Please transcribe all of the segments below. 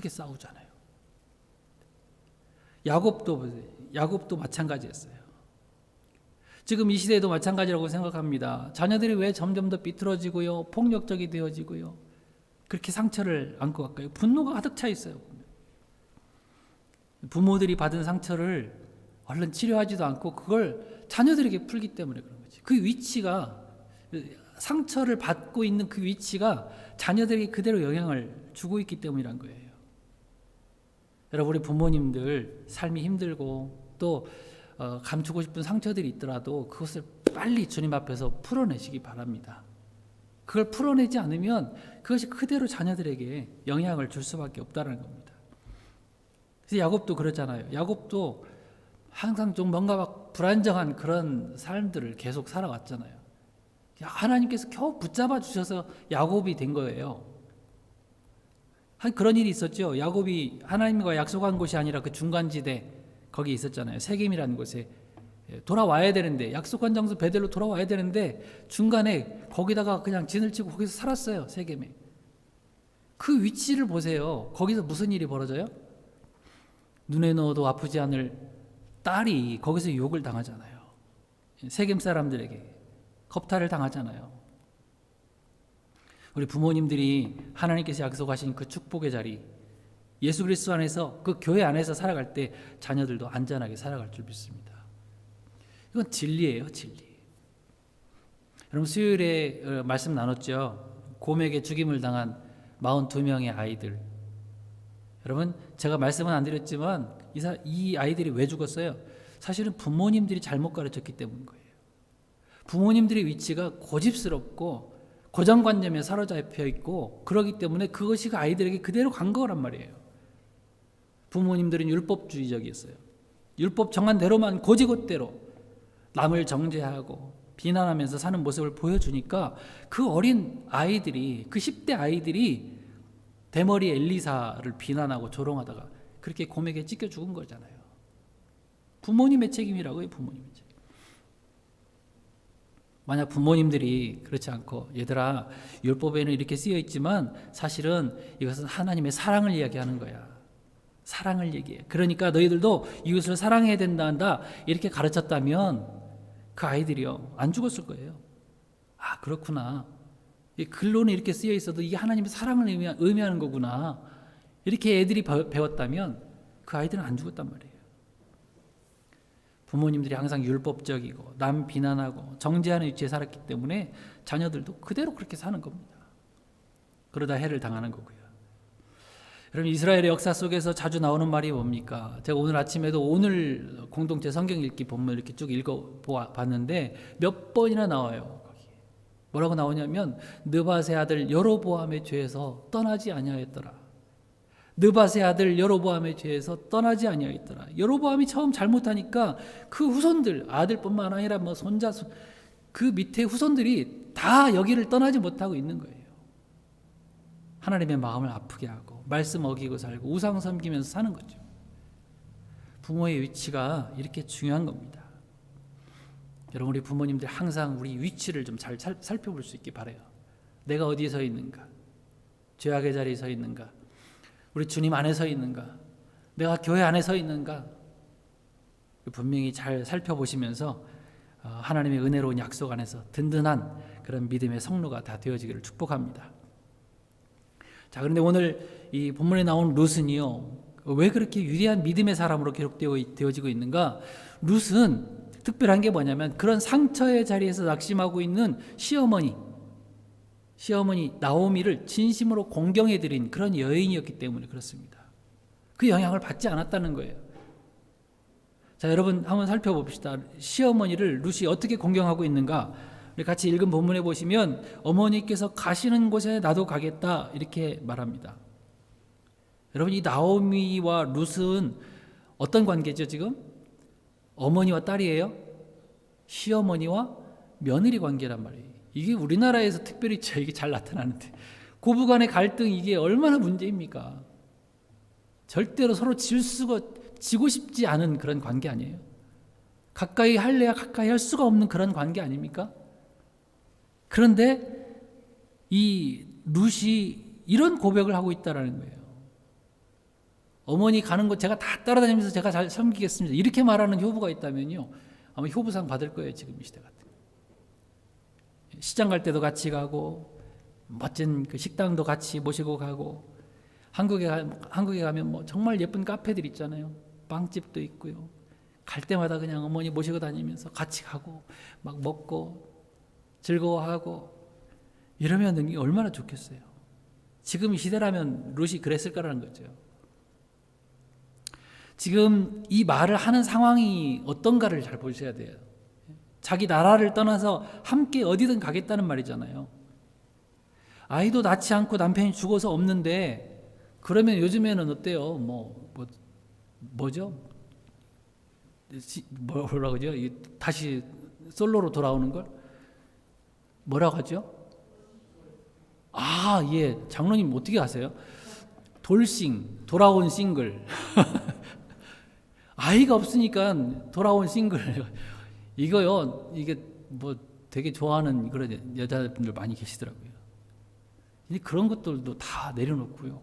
그렇게 싸우잖아요. 야곱도 마찬가지였어요. 지금 이 시대에도 마찬가지라고 생각합니다. 자녀들이 왜 점점 더 비틀어지고요, 폭력적이 되어지고요, 그렇게 상처를 안고 갈까요? 분노가 가득 차 있어요. 부모들이 받은 상처를 얼른 치료하지도 않고 그걸 자녀들에게 풀기 때문에 그런 거지. 그 위치가, 상처를 받고 있는 그 위치가 자녀들에게 그대로 영향을 주고 있기 때문이란 거예요. 여러분, 우리 부모님들 삶이 힘들고 또 감추고 싶은 상처들이 있더라도 그것을 빨리 주님 앞에서 풀어내시기 바랍니다. 그걸 풀어내지 않으면 그것이 그대로 자녀들에게 영향을 줄 수밖에 없다는 겁니다. 그래서 야곱도 그러잖아요. 야곱도 항상 좀 뭔가 막 불안정한 그런 삶들을 계속 살아왔잖아요. 하나님께서 겨우 붙잡아 주셔서 야곱이 된 거예요. 그런 일이 있었죠. 야곱이 하나님과 약속한 곳이 아니라 그 중간지대 거기 있었잖아요. 세겜이라는 곳에 돌아와야 되는데, 약속한 장소 베델로 돌아와야 되는데 중간에 거기다가 그냥 진을 치고 거기서 살았어요. 세겜에. 그 위치를 보세요. 거기서 무슨 일이 벌어져요? 눈에 넣어도 아프지 않을 딸이 거기서 욕을 당하잖아요. 세겜 사람들에게 겁탈을 당하잖아요. 우리 부모님들이 하나님께서 약속하신 그 축복의 자리, 예수 그리스도 안에서, 그 교회 안에서 살아갈 때 자녀들도 안전하게 살아갈 줄 믿습니다. 이건 진리예요, 진리. 여러분, 수요일에 말씀 나눴죠. 곰에게 죽임을 당한 42명의 아이들. 여러분, 제가 말씀은 안 드렸지만 이 아이들이 왜 죽었어요? 사실은 부모님들이 잘못 가르쳤기 때문인 거예요. 부모님들의 위치가 고집스럽고 고정관념에 사로잡혀 있고, 그러기 때문에 그것이 그 아이들에게 그대로 간 거란 말이에요. 부모님들은 율법주의적이었어요. 율법 정한 대로만 고지곳대로 남을 정죄하고 비난하면서 사는 모습을 보여주니까 그 어린 아이들이, 그 10대 아이들이 대머리 엘리사를 비난하고 조롱하다가 그렇게 곰에게 찢겨 죽은 거잖아요. 부모님의 책임이라고요, 부모님의 책임. 만약 부모님들이 그렇지 않고, 얘들아, 율법에는 이렇게 쓰여 있지만 사실은 이것은 하나님의 사랑을 이야기하는 거야. 사랑을 얘기해. 그러니까 너희들도 이웃을 사랑해야 된다 이렇게 가르쳤다면 그 아이들이요, 안 죽었을 거예요. 아, 그렇구나. 글로는 이렇게 쓰여 있어도 이게 하나님의 사랑을 의미하는 거구나. 이렇게 애들이 배웠다면 그 아이들은 안 죽었단 말이에요. 부모님들이 항상 율법적이고 남 비난하고 정죄하는 위치에 살았기 때문에 자녀들도 그대로 그렇게 사는 겁니다. 그러다 해를 당하는 거고요. 여러분, 이스라엘의 역사 속에서 자주 나오는 말이 뭡니까? 제가 오늘 아침에도 오늘 공동체 성경 읽기 본문 이렇게 쭉 읽어봤는데 몇 번이나 나와요. 거기 뭐라고 나오냐면, 느밧의 아들 여로보암의 죄에서 떠나지 아니하였더라. 느밧의 아들 여로보암의 죄에서 떠나지 아니하였더라. 여로보암이 처음 잘못하니까 그 후손들, 아들뿐만 아니라 뭐 손자, 그 밑에 후손들이 다 여기를 떠나지 못하고 있는 거예요. 하나님의 마음을 아프게 하고 말씀 어기고 살고 우상 섬기면서 사는 거죠. 부모의 위치가 이렇게 중요한 겁니다. 여러분, 우리 부모님들 항상 우리 위치를 좀 잘 살펴볼 수 있게 바라요. 내가 어디에 서 있는가? 죄악의 자리에 서 있는가? 우리 주님 안에 서 있는가? 내가 교회 안에 서 있는가? 분명히 잘 살펴보시면서 하나님의 은혜로운 약속 안에서 든든한 그런 믿음의 성로가 다 되어지기를 축복합니다. 자, 그런데 오늘 이 본문에 나온 룻은요, 왜 그렇게 유리한 믿음의 사람으로 기록되어지고 있는가? 룻은 특별한 게 뭐냐면, 그런 상처의 자리에서 낙심하고 있는 시어머니 나오미를 진심으로 공경해드린 그런 여인이었기 때문에 그렇습니다. 그 영향을 받지 않았다는 거예요. 자, 여러분 한번 살펴봅시다. 시어머니를 룻이 어떻게 공경하고 있는가? 우리 같이 읽은 본문에 보시면, 어머니께서 가시는 곳에 나도 가겠다 이렇게 말합니다. 여러분, 이 나오미와 룻은 어떤 관계죠 지금? 어머니와 딸이에요? 시어머니와 며느리 관계란 말이에요. 이게 우리나라에서 특별히 이게 잘 나타나는데, 고부간의 갈등, 이게 얼마나 문제입니까? 절대로 서로 지고 싶지 않은 그런 관계 아니에요? 가까이 할래야 가까이 할 수가 없는 그런 관계 아닙니까? 그런데 이 룻이 이런 고백을 하고 있다는 거예요. 어머니 가는 곳 제가 다 따라다니면서 제가 잘 섬기겠습니다. 이렇게 말하는 효부가 있다면요, 아마 효부상 받을 거예요. 지금 이 시대 같은. 시장 갈 때도 같이 가고 멋진 그 식당도 같이 모시고 가고, 한국에 가면 뭐 정말 예쁜 카페들 있잖아요. 빵집도 있고요. 갈 때마다 그냥 어머니 모시고 다니면서 같이 가고 막 먹고 즐거워하고 이러면 이게 얼마나 좋겠어요. 지금 이 시대라면 룻이 그랬을 거라는 거죠. 지금 이 말을 하는 상황이 어떤가를 잘 보셔야 돼요. 자기 나라를 떠나서 함께 어디든 가겠다는 말이잖아요. 아이도 낳지 않고 남편이 죽어서 없는데, 그러면 요즘에는 어때요? 뭐죠? 뭐라고 하죠? 다시 솔로로 돌아오는 걸 뭐라고 하죠? 아, 예. 장로님 어떻게 아세요? 돌아온 싱글. 아이가 없으니까 돌아온 싱글. 이거요, 이게 뭐 되게 좋아하는 그런 여자분들 많이 계시더라고요. 그런 것들도 다 내려놓고요,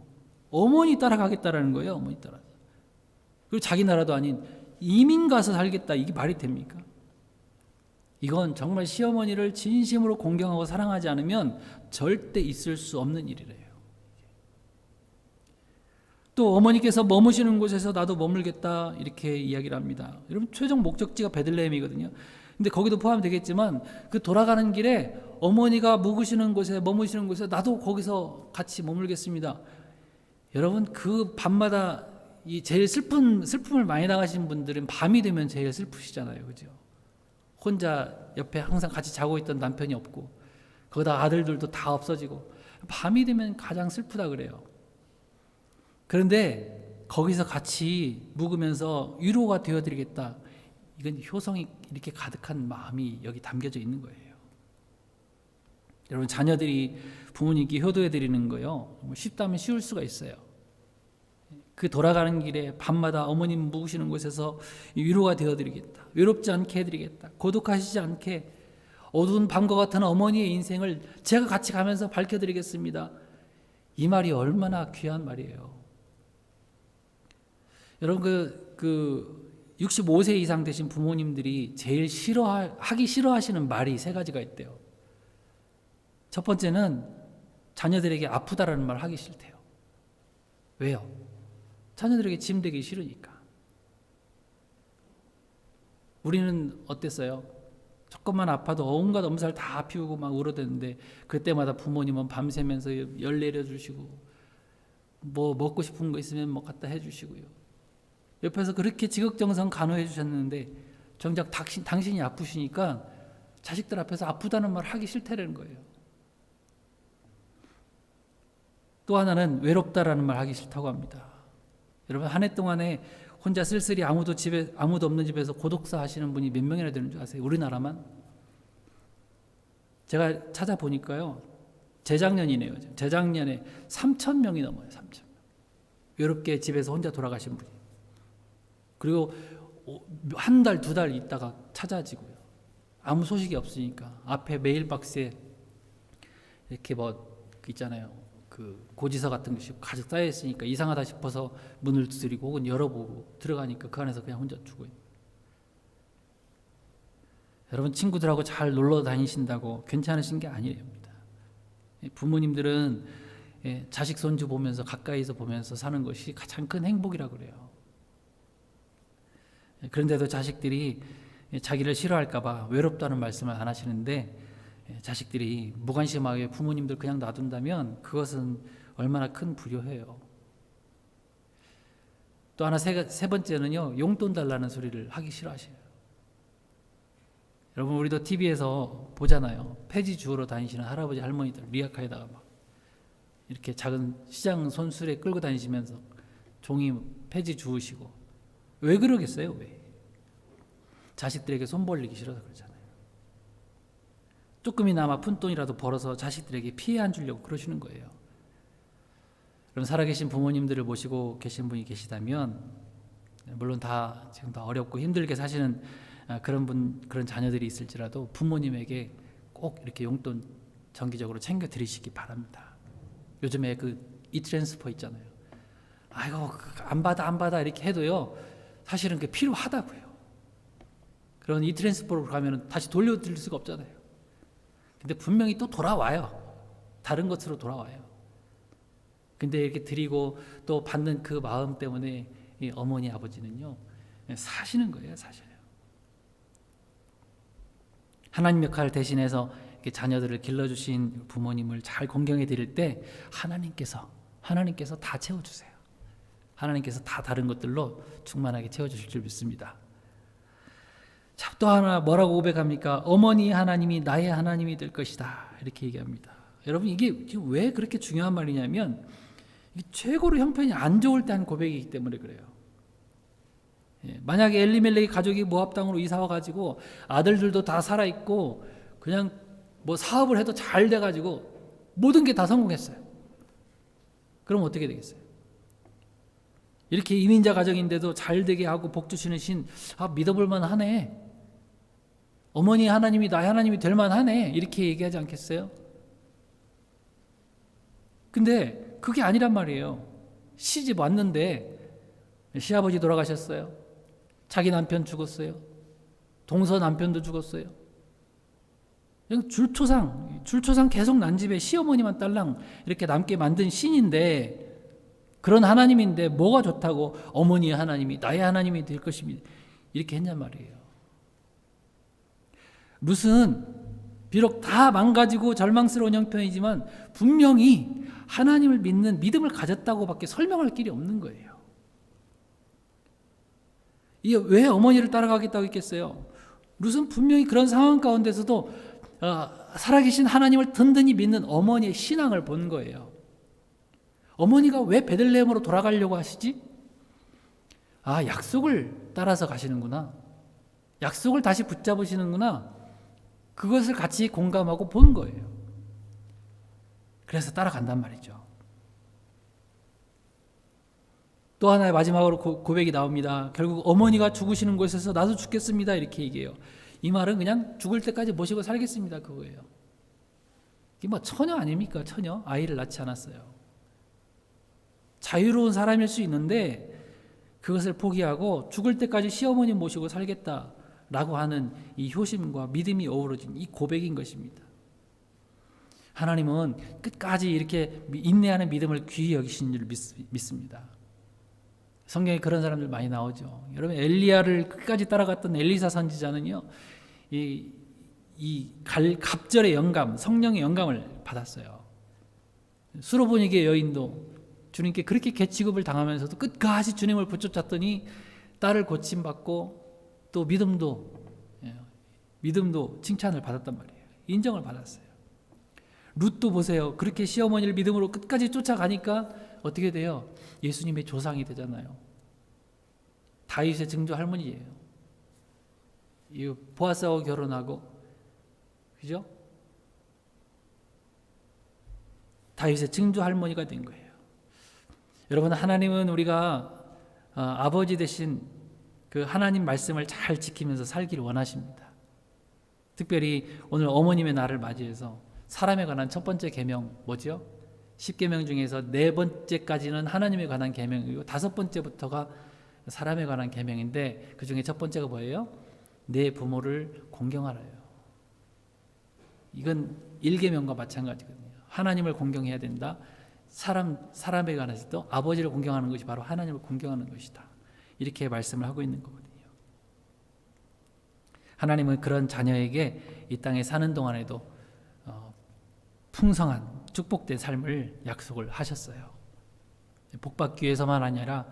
어머니 따라가겠다라는 거예요. 어머니 따라. 그리고 자기 나라도 아닌 이민 가서 살겠다. 이게 말이 됩니까? 이건 정말 시어머니를 진심으로 공경하고 사랑하지 않으면 절대 있을 수 없는 일이래요. 또 어머니께서 머무시는 곳에서 나도 머물겠다, 이렇게 이야기를 합니다. 여러분, 최종 목적지가 베들레헴이거든요. 근데 거기도 포함되겠지만 그 돌아가는 길에 어머니가 머무시는 곳에 나도 거기서 같이 머물겠습니다. 여러분, 그 밤마다 이 제일 슬픔을 많이 당하신 분들은 밤이 되면 제일 슬프시잖아요. 그죠? 혼자 옆에 항상 같이 자고 있던 남편이 없고, 거기다 아들들도 다 없어지고, 밤이 되면 가장 슬프다 그래요. 그런데 거기서 같이 묵으면서 위로가 되어드리겠다. 이건 효성이 이렇게 가득한 마음이 여기 담겨져 있는 거예요. 여러분, 자녀들이 부모님께 효도해드리는 거요, 쉽다면 쉬울 수가 있어요. 그 돌아가는 길에 밤마다 어머님 묵으시는 곳에서 위로가 되어드리겠다, 외롭지 않게 해드리겠다, 고독하시지 않게 어두운 밤과 같은 어머니의 인생을 제가 같이 가면서 밝혀드리겠습니다. 이 말이 얼마나 귀한 말이에요. 여러분, 65세 이상 되신 부모님들이 제일 하기 싫어하시는 말이 세 가지가 있대요. 첫 번째는 자녀들에게 아프다라는 말 하기 싫대요. 왜요? 자녀들에게 짐 되기 싫으니까. 우리는 어땠어요? 조금만 아파도 온갖 엄살 다 피우고 막 울어대는데, 그때마다 부모님은 밤새면서 열 내려주시고, 뭐 먹고 싶은 거 있으면 뭐 갖다 해주시고요. 옆에서 그렇게 지극정성 간호해 주셨는데, 정작 당신이 아프시니까 자식들 앞에서 아프다는 말 하기 싫다는 거예요. 또 하나는 외롭다라는 말 하기 싫다고 합니다. 여러분, 한 해 동안에 혼자 쓸쓸히 아무도 없는 집에서 고독사 하시는 분이 몇 명이나 되는 줄 아세요? 우리나라만? 제가 찾아보니까요, 재작년이네요. 재작년에 3,000명이 넘어요. 3,000명. 외롭게 집에서 혼자 돌아가신 분이. 그리고 한 달, 두 달 있다가 찾아지고요. 아무 소식이 없으니까 앞에 메일박스에 이렇게 있잖아요. 그 고지서 같은 것이 가득 쌓여 있으니까 이상하다 싶어서 문을 두드리고 혹은 열어보고 들어가니까 그 안에서 그냥 혼자 죽어 있는. 여러분, 친구들하고 잘 놀러 다니신다고 괜찮으신 게 아니랍니다. 부모님들은 자식 손주 보면서, 가까이서 보면서 사는 것이 가장 큰 행복이라고 그래요. 그런데도 자식들이 자기를 싫어할까 봐 외롭다는 말씀을 안 하시는데, 자식들이 무관심하게 부모님들 그냥 놔둔다면 그것은 얼마나 큰 불효예요. 또 하나, 세 번째는요, 용돈 달라는 소리를 하기 싫어하셔요. 여러분, 우리도 TV에서 보잖아요. 폐지 주우러 다니시는 할아버지 할머니들 리아카에다가 막 이렇게 작은 시장 손수레 끌고 다니시면서 종이 폐지 주우시고. 왜 그러겠어요? 왜? 자식들에게 손 벌리기 싫어서 그러잖아요. 조금이나마 푼돈이라도 벌어서 자식들에게 피해 안 주려고 그러시는 거예요. 그럼 살아계신 부모님들을 모시고 계신 분이 계시다면, 물론 지금 다 어렵고 힘들게 사시는 그런 자녀들이 있을지라도 부모님에게 꼭 이렇게 용돈 정기적으로 챙겨 드리시기 바랍니다. 요즘에 그 이트랜스퍼 있잖아요. 아이고 안 받아 이렇게 해도요 사실은 그게 필요하다고요. 그런 이트랜스포로 가면은 다시 돌려드릴 수가 없잖아요. 근데 분명히 또 돌아와요. 다른 것으로 돌아와요. 근데 이렇게 드리고 또 받는 그 마음 때문에 이 어머니 아버지는요 사시는 거예요, 사실요. 하나님 역할 대신해서 이렇게 자녀들을 길러주신 부모님을 잘 공경해 드릴 때 하나님께서 다 채워주세요. 하나님께서 다 다른 것들로 충만하게 채워주실 줄 믿습니다. 자, 또 하나 뭐라고 고백합니까? 어머니 하나님이 나의 하나님이 될 것이다 이렇게 얘기합니다. 여러분 이게 지금 왜 그렇게 중요한 말이냐면 이게 최고로 형편이 안 좋을 때 한 고백이기 때문에 그래요. 만약에 엘리멜렉의 가족이 모압 땅으로 이사 와가지고 아들들도 다 살아 있고 그냥 뭐 사업을 해도 잘 돼가지고 모든 게 다 성공했어요. 그럼 어떻게 되겠어요? 이렇게 이민자 가정인데도 잘 되게 하고 복 주시는 신, 믿어볼 만하네. 어머니 하나님이 나의 하나님이 될 만하네. 이렇게 얘기하지 않겠어요? 근데 그게 아니란 말이에요. 시집 왔는데 시아버지 돌아가셨어요. 자기 남편 죽었어요. 동서 남편도 죽었어요. 그냥 줄초상 계속 난 집에 시어머니만 딸랑 이렇게 남게 만든 신인데 그런 하나님인데 뭐가 좋다고 어머니의 하나님이 나의 하나님이 될 것입니다. 이렇게 했냔 말이에요. 룻은 비록 다 망가지고 절망스러운 형편이지만 분명히 하나님을 믿는 믿음을 가졌다고밖에 설명할 길이 없는 거예요. 이게 왜 어머니를 따라가겠다고 했겠어요? 룻은 분명히 그런 상황 가운데서도 살아계신 하나님을 든든히 믿는 어머니의 신앙을 본 거예요. 어머니가 왜 베들레헴으로 돌아가려고 하시지? 약속을 따라서 가시는구나. 약속을 다시 붙잡으시는구나. 그것을 같이 공감하고 본 거예요. 그래서 따라간단 말이죠. 또 하나의 마지막으로 고백이 나옵니다. 결국 어머니가 죽으시는 곳에서 나도 죽겠습니다 이렇게 얘기해요. 이 말은 그냥 죽을 때까지 모시고 살겠습니다 그거예요. 이게 뭐 처녀 아닙니까? 처녀? 아이를 낳지 않았어요. 자유로운 사람일 수 있는데 그것을 포기하고 죽을 때까지 시어머니 모시고 살겠다라고 하는 이 효심과 믿음이 어우러진 이 고백인 것입니다. 하나님은 끝까지 이렇게 인내하는 믿음을 귀히 여기신 줄 믿습니다. 성경에 그런 사람들 많이 나오죠. 여러분 엘리야를 끝까지 따라갔던 엘리사 선지자는요, 이 갑절의 영감, 성령의 영감을 받았어요. 수로보니게 여인도 주님께 그렇게 개취급을 당하면서도 끝까지 주님을 붙잡았더니 딸을 고침받고 또 믿음도 칭찬을 받았단 말이에요. 인정을 받았어요. 룻도 보세요. 그렇게 시어머니를 믿음으로 끝까지 쫓아가니까 어떻게 돼요? 예수님의 조상이 되잖아요. 다윗의 증조 할머니예요. 보아스하고 결혼하고, 그죠? 다윗의 증조 할머니가 된 거예요. 여러분, 하나님은 우리가 아버지 되신 그 하나님 말씀을 잘 지키면서 살기를 원하십니다. 특별히 오늘 어머님의 날을 맞이해서 사람에 관한 첫 번째 계명 뭐죠? 10계명 중에서 4번째까지는 하나님에 관한 계명이고 5번째부터가 사람에 관한 계명인데 그 중에 첫 번째가 뭐예요? 내 부모를 공경하라요. 이건 1계명과 마찬가지거든요. 하나님을 공경해야 된다. 사람에 관해서도 아버지를 공경하는 것이 바로 하나님을 공경하는 것이다. 이렇게 말씀을 하고 있는 거거든요. 하나님은 그런 자녀에게 이 땅에 사는 동안에도 풍성한 축복된 삶을 약속을 하셨어요. 복받기 위해서만 아니라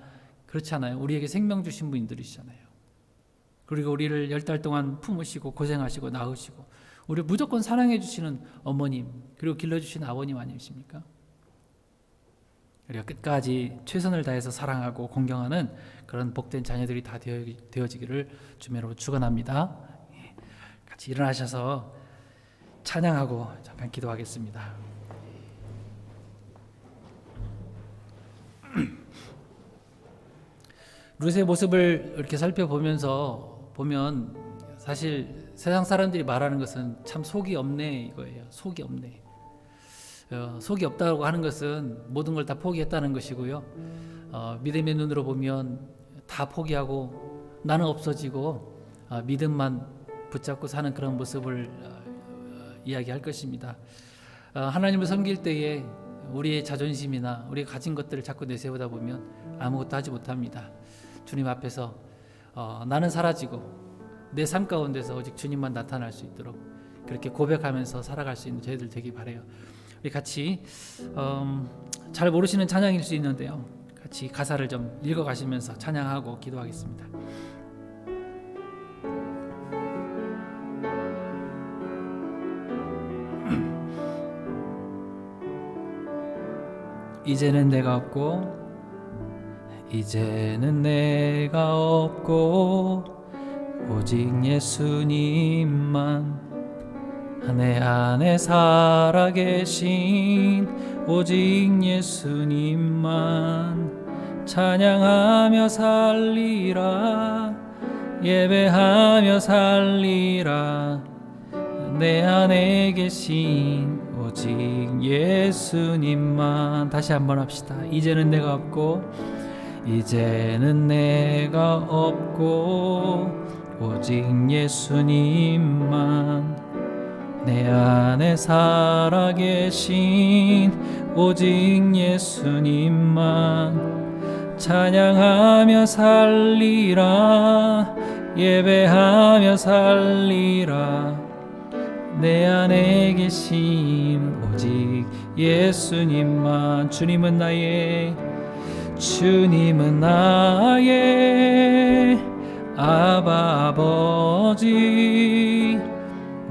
그렇지 않아요. 우리에게 생명 주신 분들이시잖아요. 그리고 우리를 10달 동안 품으시고 고생하시고 낳으시고 우리를 무조건 사랑해 주시는 어머님 그리고 길러주시는 아버님 아니십니까? 우리가 끝까지 최선을 다해서 사랑하고 공경하는 그런 복된 자녀들이 다 되어지기를 주매로 축원합니다. 같이 일어나셔서 찬양하고 잠깐 기도하겠습니다. 룻의 모습을 이렇게 살펴보면서 보면 사실 세상 사람들이 말하는 것은 참 속이 없네 이거예요. 속이 없네. 속이 없다고 하는 것은 모든 걸 다 포기했다는 것이고요. 믿음의 눈으로 보면 다 포기하고 나는 없어지고 믿음만 붙잡고 사는 그런 모습을 이야기할 것입니다. 하나님을 섬길 때에 우리의 자존심이나 우리가 가진 것들을 자꾸 내세우다 보면 아무것도 하지 못합니다. 주님 앞에서 나는 사라지고 내 삶 가운데서 오직 주님만 나타날 수 있도록 그렇게 고백하면서 살아갈 수 있는 저희들 되기 바라요. 우리 같이 잘 모르시는 찬양일 수 있는데요, 같이 가사를 좀 읽어가시면서 찬양하고 기도하겠습니다. 이제는 내가 없고 이제는 내가 없고 오직 예수님만 내 안에 살아계신 오직 예수님만 찬양하며 살리라 예배하며 살리라 내 안에 계신 오직 예수님만. 다시 한번 합시다. 이제는 내가 없고 이제는 내가 없고 오직 예수님만 내 안에 살아계신 오직 예수님만 찬양하며 살리라 예배하며 살리라 내 안에 계신 오직 예수님만. 주님은 나의 아바 아버지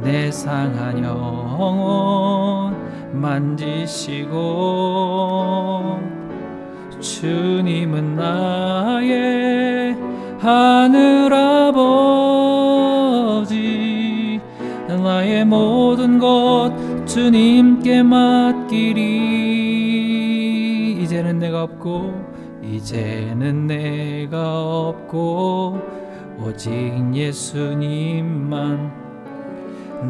내 상한 영혼 만지시고 주님은 나의 하늘아버지 나의 모든 것 주님께 맡기리. 이제는 내가 없고 오직 예수님만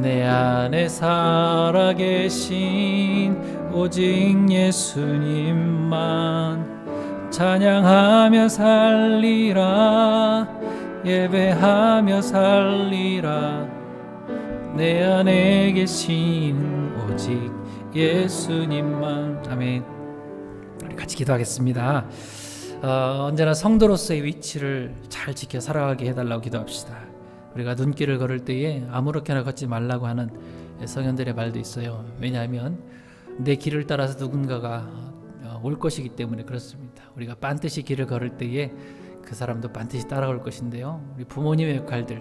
내 안에 살아계신 오직 예수님만 찬양하며 살리라 예배하며 살리라 내 안에 계신 오직 예수님만. 아멘. 우리 같이 기도하겠습니다. 언제나 성도로서의 위치를 잘 지켜 살아가게 해달라고 기도합시다. 우리가 눈길을 걸을 때에 아무렇게나 걷지 말라고 하는 성현들의 말도 있어요. 왜냐하면 내 길을 따라서 누군가가 올 것이기 때문에 그렇습니다. 우리가 반드시 길을 걸을 때에 그 사람도 반드시 따라올 것인데요, 우리 부모님의 역할들,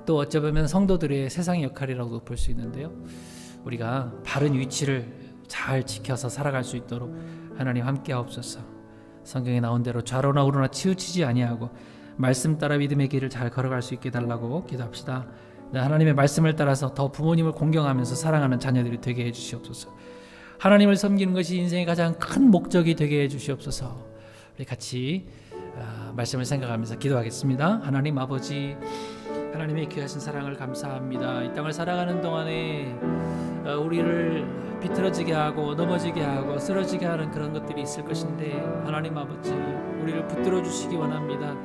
또 어쩌면 성도들의 세상의 역할이라고 볼 수 있는데요, 우리가 바른 위치를 잘 지켜서 살아갈 수 있도록 하나님 함께 하옵소서. 성경에 나온 대로 좌로나 우로나 치우치지 아니하고 말씀 따라 믿음의 길을 잘 걸어갈 수 있게 해달라고 기도합시다. 하나님의 말씀을 따라서 더 부모님을 공경하면서 사랑하는 자녀들이 되게 해주시옵소서. 하나님을 섬기는 것이 인생의 가장 큰 목적이 되게 해주시옵소서. 우리 같이 말씀을 생각하면서 기도하겠습니다. 하나님 아버지, 하나님의 귀하신 사랑을 감사합니다. 이 땅을 살아가는 동안에 우리를 비틀어지게 하고 넘어지게 하고 쓰러지게 하는 그런 것들이 있을 것인데, 하나님 아버지, 우리를 붙들어 주시기 원합니다.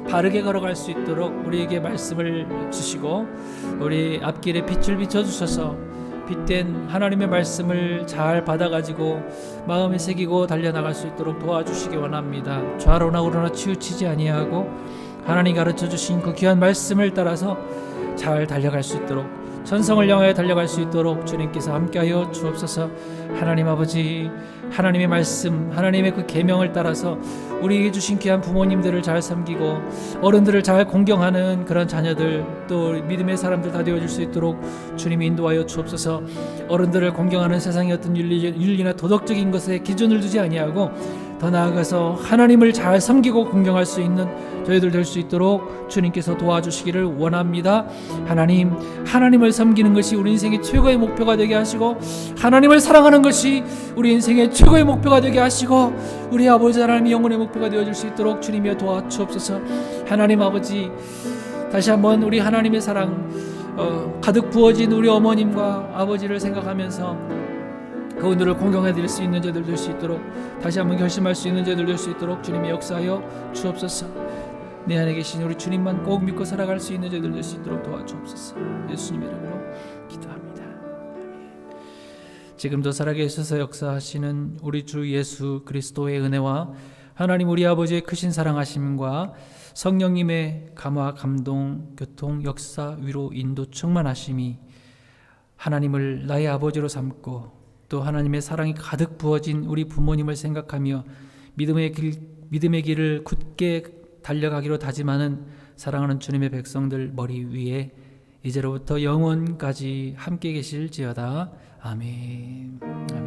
바르게 걸어갈 수 있도록 우리에게 말씀을 주시고 우리 앞길에 빛을 비춰주셔서 빛된 하나님의 말씀을 잘 받아가지고 마음에 새기고 달려나갈 수 있도록 도와주시기 원합니다. 좌로나 우로나 치우치지 아니하고 하나님 가르쳐주신 그 귀한 말씀을 따라서 잘 달려갈 수 있도록, 천성을 향하여 달려갈 수 있도록 주님께서 함께하여 주옵소서. 하나님 아버지, 하나님의 말씀, 하나님의 그 계명을 따라서 우리에게 주신 귀한 부모님들을 잘 섬기고 어른들을 잘 공경하는 그런 자녀들, 또 믿음의 사람들 다 되어줄 수 있도록 주님이 인도하여 주옵소서. 어른들을 공경하는 세상의 어떤 윤리나 도덕적인 것에 기준을 두지 아니하고 더 나아가서 하나님을 잘 섬기고 공경할 수 있는 저희들 될 수 있도록 주님께서 도와주시기를 원합니다. 하나님, 하나님을 섬기는 것이 우리 인생의 최고의 목표가 되게 하시고, 하나님을 사랑하는 것이 우리 인생의 최고의 목표가 되게 하시고, 우리 아버지 하나님이 영혼의 목표가 되어줄 수 있도록 주님이 도와주옵소서. 하나님 아버지, 다시 한번 우리 하나님의 사랑 가득 부어진 우리 어머님과 아버지를 생각하면서 그분들을 공경해 드릴 수 있는 자들 될 수 있도록, 다시 한번 결심할 수 있는 자들 될 수 있도록 주님의 역사하여 주옵소서. 내 안에 계신 우리 주님만 꼭 믿고 살아갈 수 있는 자들 될 수 있도록 도와주옵소서. 예수님의 이름으로 기도합니다. 아멘. 지금도 살아계셔서 역사하시는 우리 주 예수 그리스도의 은혜와 하나님 우리 아버지의 크신 사랑하심과 성령님의 감화, 감동, 교통, 역사, 위로, 인도, 충만하심이 하나님을 나의 아버지로 삼고 또 하나님의 사랑이 가득 부어진 우리 부모님을 생각하며 믿음의 길을 굳게 달려가기로 다짐하는 사랑하는 주님의 백성들 머리 위에 이제로부터 영원까지 함께 계실지어다. 아멘.